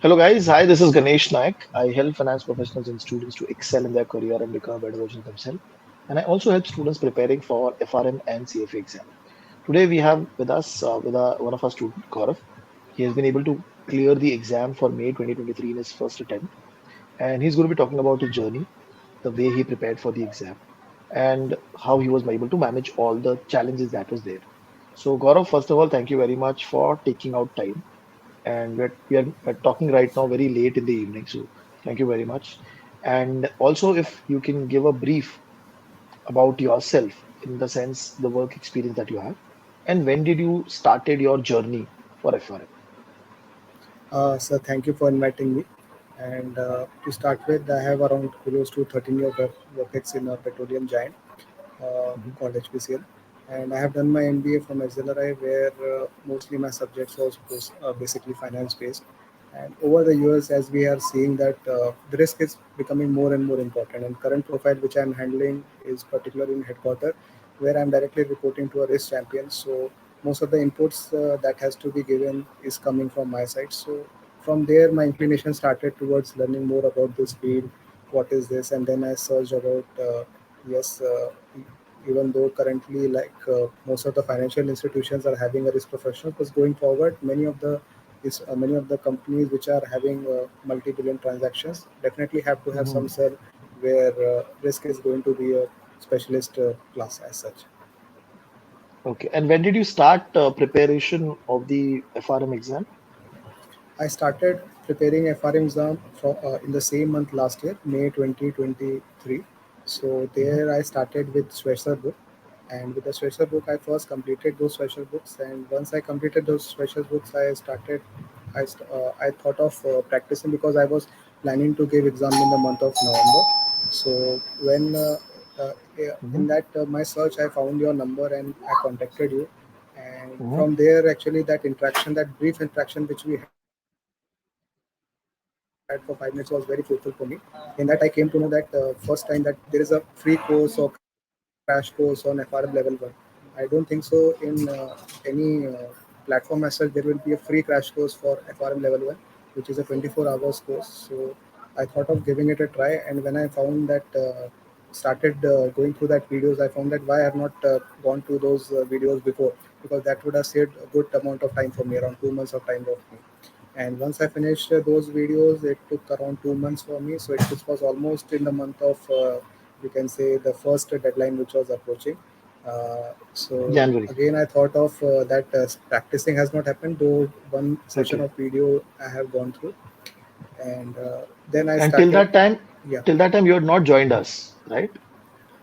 Hello, guys. Hi, this is Ganesh Nayak. I help finance professionals and students to excel in their career and become a better version of themselves. And I also help students preparing for FRM and CFA exam. Today, we have with us one of our students, Gaurav. He has been able to clear the exam for May 2023 in his first attempt. And he's going to be talking about his journey, the way he prepared for the exam, and how he was able to manage all the challenges that was there. So, Gaurav, first of all, thank you very much for taking out time and we're talking right now very late in the evening. So thank you very much. And also, if you can give a brief about yourself in the sense the work experience that you have, and when did you started your journey for FRM? So thank you for inviting me. And to start with, I have around close to 13 years of work in a petroleum giant Mhm. called HPCL. And I have done my MBA from XLRI, where mostly my subjects was basically finance based. And over the years, as we are seeing that the risk is becoming more and more important, and current profile which I'm handling is particular in headquarter, where I'm directly reporting to a risk champion. So most of the inputs that has to be given is coming from my side. So from there, my inclination started towards learning more about this field. What is this? And then I searched about yes. Even though currently most of the financial institutions are having a risk professional, because going forward many of the companies which are having multi-billion transactions definitely have to have some Mhm. cell where risk is going to be a specialist class as such. Okay. And when did you start preparation of the FRM exam? I started preparing FRM exam in the same month last year, May 2023. So Mhm. there I started with Schweitzer book, and with the Schweitzer book I first completed those Schweitzer books, and once I completed those Schweitzer books, I thought of practicing, because I was planning to give exam in the month of November. So when yeah, in Mhm. that my search, I found your number and I contacted you, and Mhm. from there actually that brief interaction which we had for 5 minutes was very fruitful for me. In that I came to know that first time that there is a free course or crash course on FRM level 1. I don't think so in any platform as such there will be a free crash course for FRM level 1, which is a 24 hours course. So I thought of giving it a try, and when I found that started going through that videos, I found that why I have not gone to those videos before, because that would have saved a good amount of time for me, around 2 months of time of me. And once I finished those videos, it took around 2 months for me. So this was almost in the month of, you can say, the first deadline which was approaching. So January. again, I thought of that practicing has not happened, though one session Okay. of video I have gone through. And then I And started, yeah. till that time, you had not joined us, right?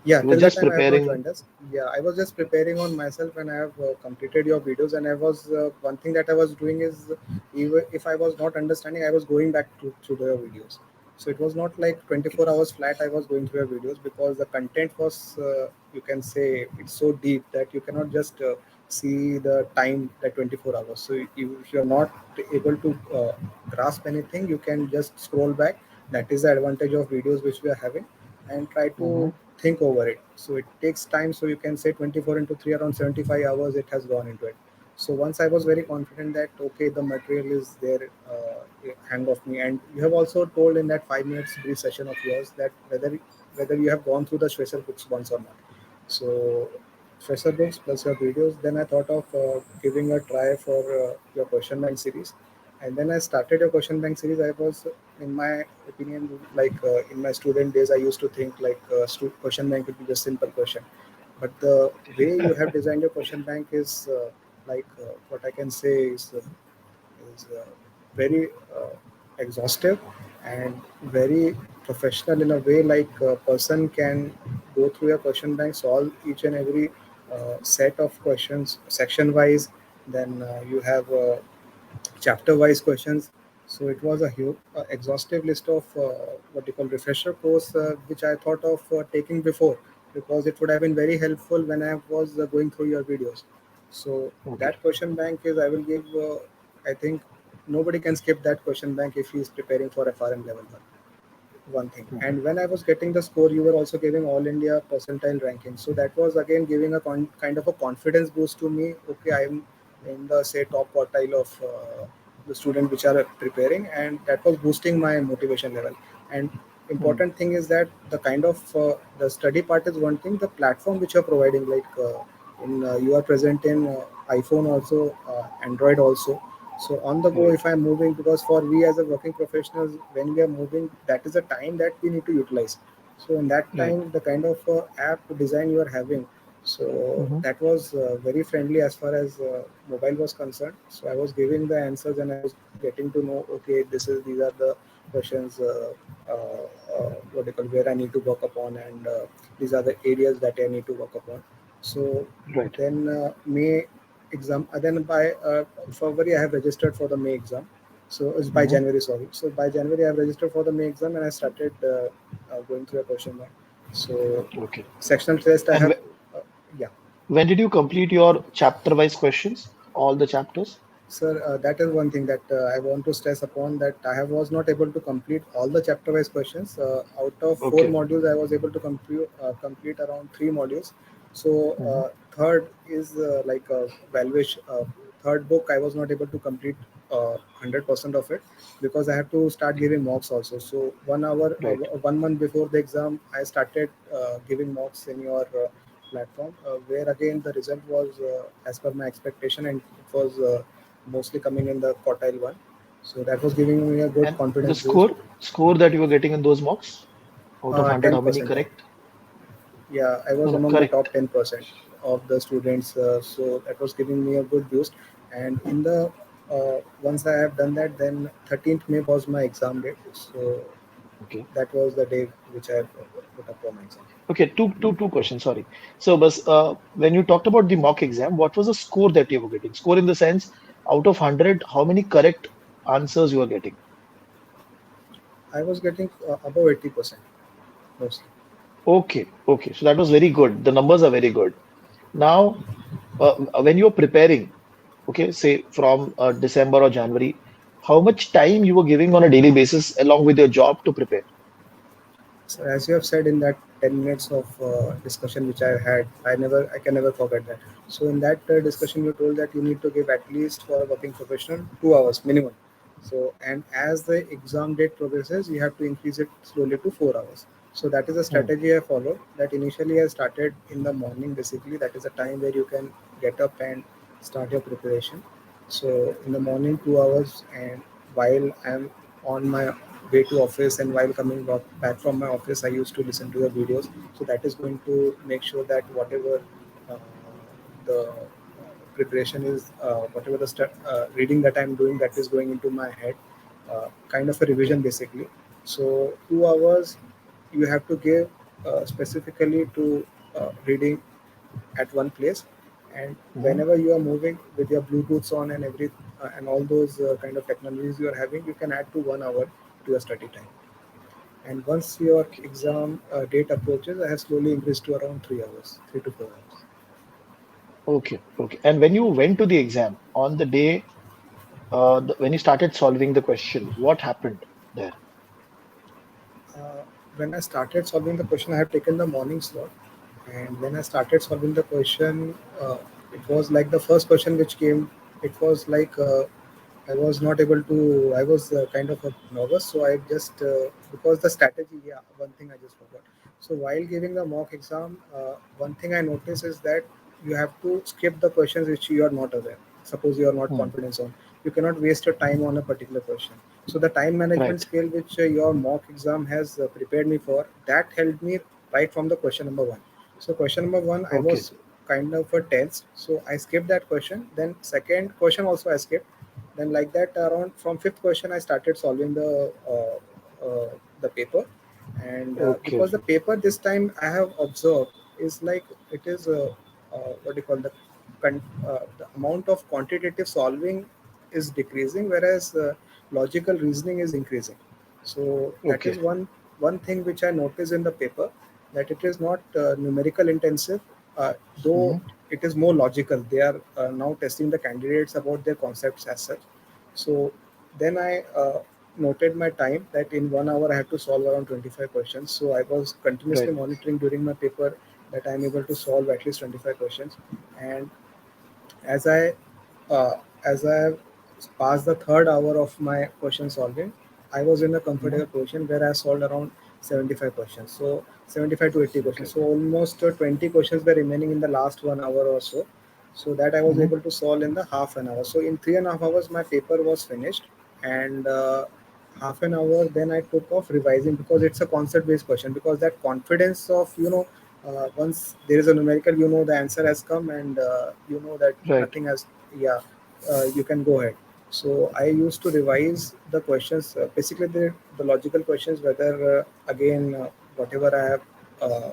Yeah, You were till that just time I have not preparing. joined us. Yeah, I was just preparing on myself, and I have completed your videos. And I was one thing that I was doing is, even if I was not understanding, I was going back to the videos. So it was not like Okay. 24 hours flat. I was going through your videos, because the content was, you can say, it's so deep that you cannot just see the time that 24 hours. So if you're not able to grasp anything, you can just scroll back. That is the advantage of videos which we are having, and try Mhm. to think over it. So it takes time. So you can say 24 into 3, around 75 hours it has gone into it. So once I was very confident that okay, the material is there, hang of me. And you have also told in that 5 minutes brief session of yours that whether you have gone through the Schweitzer books once or not. So Schweitzer books plus your videos. Then I thought of giving a try for your question bank series. And then I started your question bank series. I was, in my opinion, in my student days, I used to think like question bank would be just simple question. But the way you have designed your question bank is what I can say is very exhaustive and very professional, in a way like a person can go through your question bank, solve each and every set of questions section wise. Then you have chapter wise questions. So it was a huge exhaustive list of what you call refresher course, which I thought of taking before, because it would have been very helpful when I was going through your videos. So Okay. that question bank is, I will give, I think nobody can skip that question bank if he is preparing for FRM level 1 thing. Mhm. And when I was getting the score, you were also giving all India percentile ranking. So that was again giving a kind of a confidence boost to me. Okay, I am in the say top quartile of the student which are preparing, and that was boosting my motivation level. And Hmm. important thing is that the kind of the study part is one thing, the platform which you are providing, like in you are present in iPhone also, Android also. So on the go, Right. if I'm moving, because for we as a working professionals, when we are moving, that is a time that we need to utilize. So in that Right. time, the kind of app design you are having, so Hmm. that was very friendly as far as mobile was concerned. So I was giving the answers and I was getting to know, okay, these are the questions, what they call, where I need to work upon, and these are the areas that I need to work upon. So Right. then May exam, then by February I have registered for the May exam. So it's by Hmm. January, sorry. So by January I have registered for the May exam, and I started going through a question bank. So Okay. sectional test I And have, uh, yeah. when did you complete your chapter-wise questions? All the chapters? Sir, that is one thing that I want to stress upon, that I have was not able to complete all the chapter-wise questions. Out of four Okay. modules, I was able to complete around three modules. So Hmm. third is like a valuation. Third book, I was not able to complete 100% of it, because I have to start Okay. giving mocks also. So 1 hour, Right. 1 month before the exam, I started giving mocks in your platform, where again the result was as per my expectation, and it was mostly coming in the quartile one. So that was giving me a good And the confidence boost. score that you were getting in those mocks out of 100, how many 10%. correct? Yeah, I No, was no, among the top correct. 10% of the students. So that was giving me a good boost. And in the once I have done that, then 13th May was my exam date. So Okay. that was the day which I put up for my exam. Okay. Two questions. Sorry. So, when you talked about the mock exam, what was the score that you were getting? Score in the sense, out of 100, how many correct answers you were getting? I was getting above 80% mostly. Okay. Okay. So that was very good. The numbers are very good. Now, when you're preparing, okay, say from December or January, how much time you were giving on a daily basis along with your job to prepare? So as you have said in that 10 minutes of discussion which I had, I can never forget that. So in that discussion, you told that you need to give at least for a working professional 2 hours minimum. So and as the exam date progresses, you have to increase it slowly to 4 hours. So that is a Hmm. strategy I followed. That initially I started in the morning. Basically, that is a time where you can get up and start your preparation. So in the morning, 2 hours, and while I'm on my way to office and while coming back from my office, I used to listen to the videos. So that is going to make sure that whatever uh, the preparation is, whatever the reading that I'm doing, that is going into my head, kind of a Okay. revision basically. So 2 hours you have to give specifically to reading at one place, and Hmm. whenever you are moving with your bluetooths on and and all those kind of technologies you are having, you can add to 1 hour to your study time. And once your Okay. exam date approaches, I have slowly increased to around 3 hours, 3 to 4 hours. Okay. Okay. And when you went to the exam on the day, when you started solving the question, what happened there? uh, when I started solving the question, I have taken the morning slot, and when I started solving the question, it was like the first question which came. It was like I was not able to. I was kind of nervous, so I just because the strategy. Yeah, one thing I just forgot. So while giving the mock exam, one thing I noticed is that you have to skip the questions which you are not aware. Suppose you are not Hmm. confident on, you cannot waste your time on a particular question. So the time management Right. skill which your mock exam has prepared me for, that helped me right from the question number one. So question number one, I Okay. was kind of a tense, so I skipped that question. Then second question also I skipped. Then like that, around from fifth question, I started solving the paper. And Okay. because the paper this time I have observed is like it is what do you call the amount of quantitative solving is decreasing, whereas logical reasoning is increasing. So that is Okay. one thing which I notice in the paper, that it is not numerical intensive, though Hmm. it is more logical. They are now testing the candidates about their concepts as such. So then I noted my time that in 1 hour I have to solve around 25 questions. So I was continuously Right. monitoring during my paper that I'm able to solve at least 25 questions. And as I uh, as I past the third hour of my question solving, I was in a Mhm. comfortable position where I solved around 75 questions. So 75 to 80 Okay. questions. So almost 20 questions were remaining in the last 1 hour or so. So that I was Mhm. able to solve in the half an hour. So in 3.5 hours, my paper was finished, and half an hour then I took off revising because it's a concept based question. Because that confidence of once there is a numerical, the answer has come, and you know that Right. nothing has, yeah, you can go ahead. So I used to revise the questions, basically the logical questions, whether again whatever I have,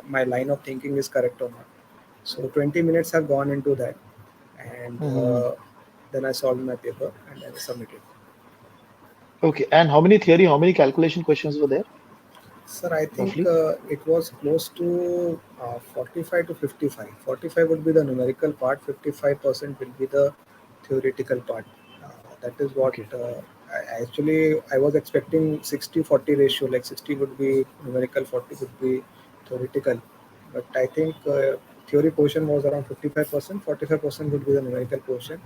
my line of thinking is correct or not. So 20 minutes have gone into that, and Mhm. then I solved my paper and then submitted. Okay. And how many theory, how many calculation questions were there, Sir, I think roughly? it was close to 45 to 55. 45 would be the numerical part, 55% will be the theoretical part. That is what Okay. I was expecting 60-40 ratio, like 60 would be numerical, 40 would be theoretical. But I think theory portion was around 55%, 45% would be the numerical portion.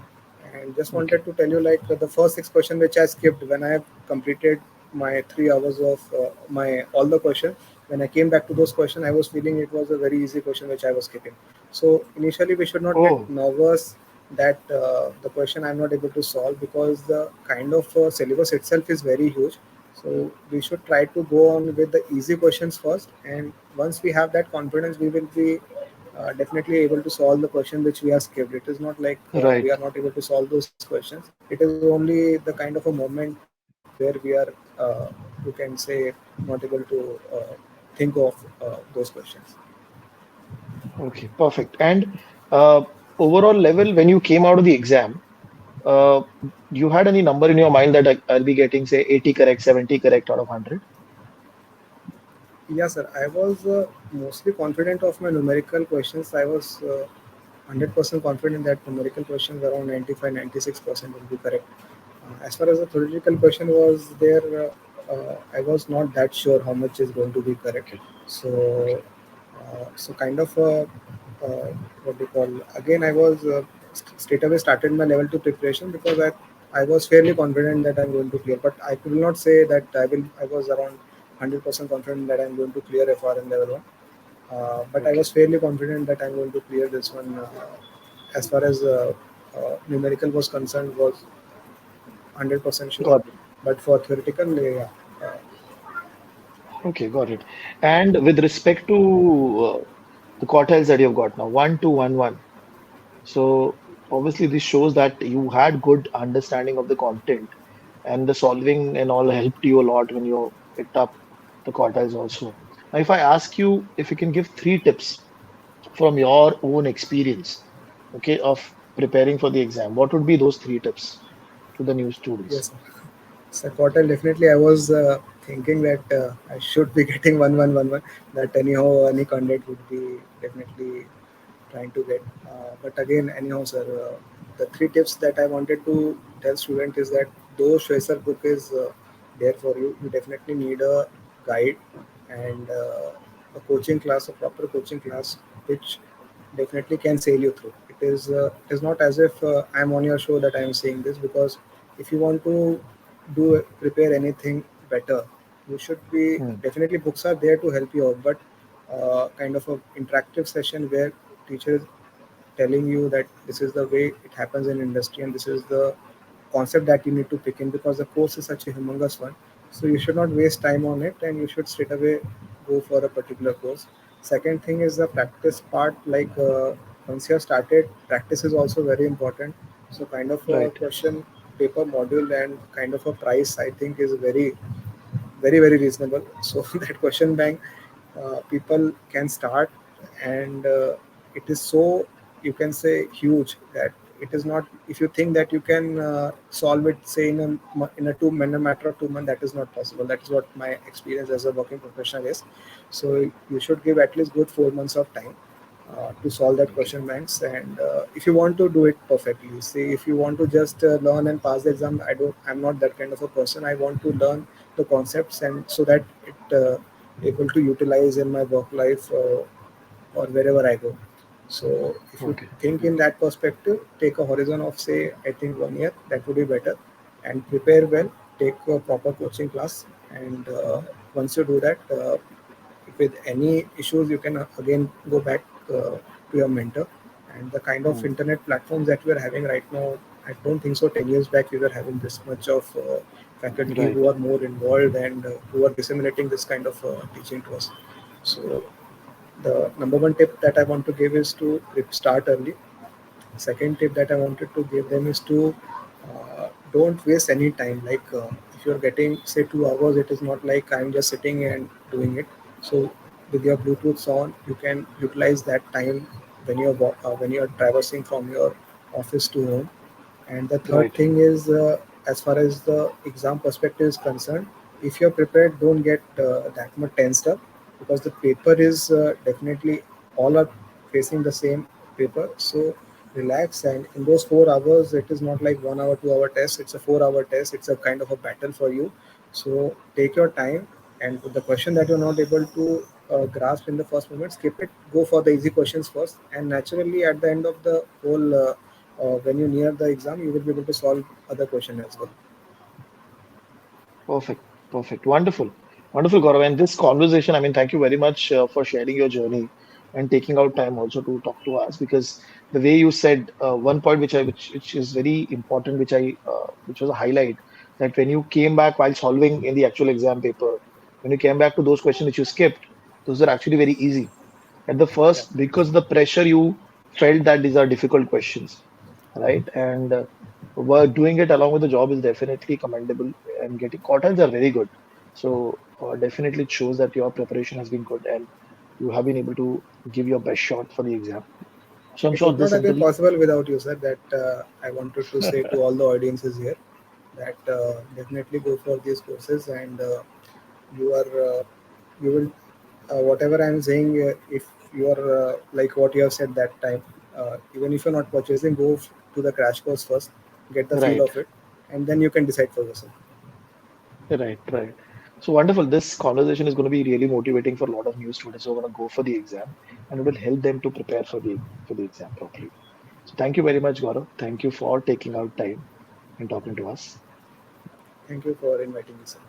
And just Okay. wanted to tell you, like the first six question which I skipped when I have completed my 3 hours of my all the question. When I came back to those questions, I was feeling it was a very easy question which I was skipping. So initially, we should not get Oh, nervous that the question I'm not able to solve, because the kind of syllabus itself is very huge. So we should try to go on with the easy questions first, and once we have that confidence, we will be definitely able to solve the question which we have skipped. It is not like we right. are not able to solve those questions. It is only the kind of a moment where we are, you can say, not able to think of those questions. Okay. Perfect. And uh, overall level, when you came out of the exam, uh, you had any number in your mind that I'll be getting, say, 80 correct, 70 correct out of 100? Yes, sir. I was mostly confident of my numerical questions. I was 100% confident that numerical questions around 95, 96% will be correct. As far as the theoretical question was there, I was not that sure how much is going to be correct. Okay. So, Okay. so kind of what do you call? Again, I was straight away started my level two preparation, because I was fairly confident that I'm going to clear. But I could not say that I will. I was around 100% confident that I'm going to clear FRM level one. But I Okay. was fairly confident that I'm going to clear this one. As far as numerical was concerned, was 100% sure. Got it. But for theoretical, yeah, uh, Okay. Got it. And with respect to the quartiles that you've got now, 1, 2, 1, 1. So obviously this shows that you had good understanding of the content and the solving and all helped you a lot when you picked up the quartiles also. Now, if I ask you if you can give three tips from your own experience, okay, of preparing for the exam, what would be those three tips to the new yes. students? So quarter definitely I was thinking that I should be getting 1 1 1 1. That anyhow any candidate would be definitely trying to get. But again, anyhow, sir, the three tips that I wanted to tell student is that though Schweitzer book is there for you, you definitely need a guide and a coaching class, a proper coaching class, which definitely can sail you through. It is not as if I'm on your show that I'm saying this, because if you want to do prepare anything better, you should be Hmm. definitely books are there to help you out, but kind of a interactive session where teachers telling you that this is the way it happens in industry and this is the concept that you need to pick in, because the course is such a humongous one. So you should not waste time on it, and you should straight away go for a particular course. Second thing is the practice part. Like once you have started, practice is also very important. So kind of a Right. question paper module and kind of a price, I think, is very reasonable. So that question bank, people can start, and it is so, you can say, huge that it is not, if you think that you can solve it say in a matter of 2 months, that is not possible. That is what my experience as a working professional is. So you should give at least good 4 months of time to solve that Okay. question banks. And if you want to do it perfectly, see, if you want to just learn and pass the exam, I'm not that kind of a person. I want to learn the concepts, and so that it able to utilize in my work life, or wherever I go. So if you Okay. think in Okay. that perspective, take a horizon of say, I think 1 year, that would be better. and prepare well. Take a proper coaching class, and Mhm. once you do that, with any issues, you can again go back to your mentor. And the kind of Mm. internet platforms that we are having right now, I don't think so. 10 years back, we were having this much of faculty Right, who are more involved and who are disseminating this kind of teaching to us. So the number one tip that I want to give is to start early. Second tip that I wanted to give them is to don't waste any time. Like if you're getting say 2 hours, it is not like I'm just sitting and doing it. So with your Bluetooths on, you can utilize that time when you're traversing from your office to home. And the third right, thing is, as far as the exam perspective is concerned, if you're prepared, don't get that much tensed up, because the paper is definitely all are facing the same paper. So relax, and in those 4 hours, it is not like 1 hour, 2 hour test. It's a 4 hour test. It's a kind of a battle for you. So take your time, and the question that you're not able to grasp in the first moment, skip it. Go for the easy questions first, and naturally, at the end of the whole when you near the exam, you will be able to solve other question as well. perfect, perfect, wonderful, wonderful, Gaurav. And this conversation, I mean, thank you very much for sharing your journey and taking out time also to talk to us. Because the way you said one point, which is very important, which was a highlight, that when you came back while solving in the actual exam paper, when you came back to those questions which you skipped, those are actually very easy at the Yeah, first, because the pressure you felt that these are difficult questions, right? And we're doing it along with the job is definitely commendable, and getting quartiles are very good. So definitely it shows that your preparation has been good and you have been able to give your best shot for the exam. So I'm it sure would not this have been intel. possible without you, sir. That I wanted to say to all the audiences here that definitely go for these courses, and you are you will whatever I'm saying. If you are like what you have said that time, even if you're not purchasing, go to the crash course first, get the feel Right, of it, and then you can decide for yourself. right, right. So wonderful. This conversation is going to be really motivating for a lot of new students who are going to go for the exam, and it will help them to prepare for the exam properly. So thank you very much, Gaurav. Thank you for taking out time and talking to us. Thank you for inviting me, sir.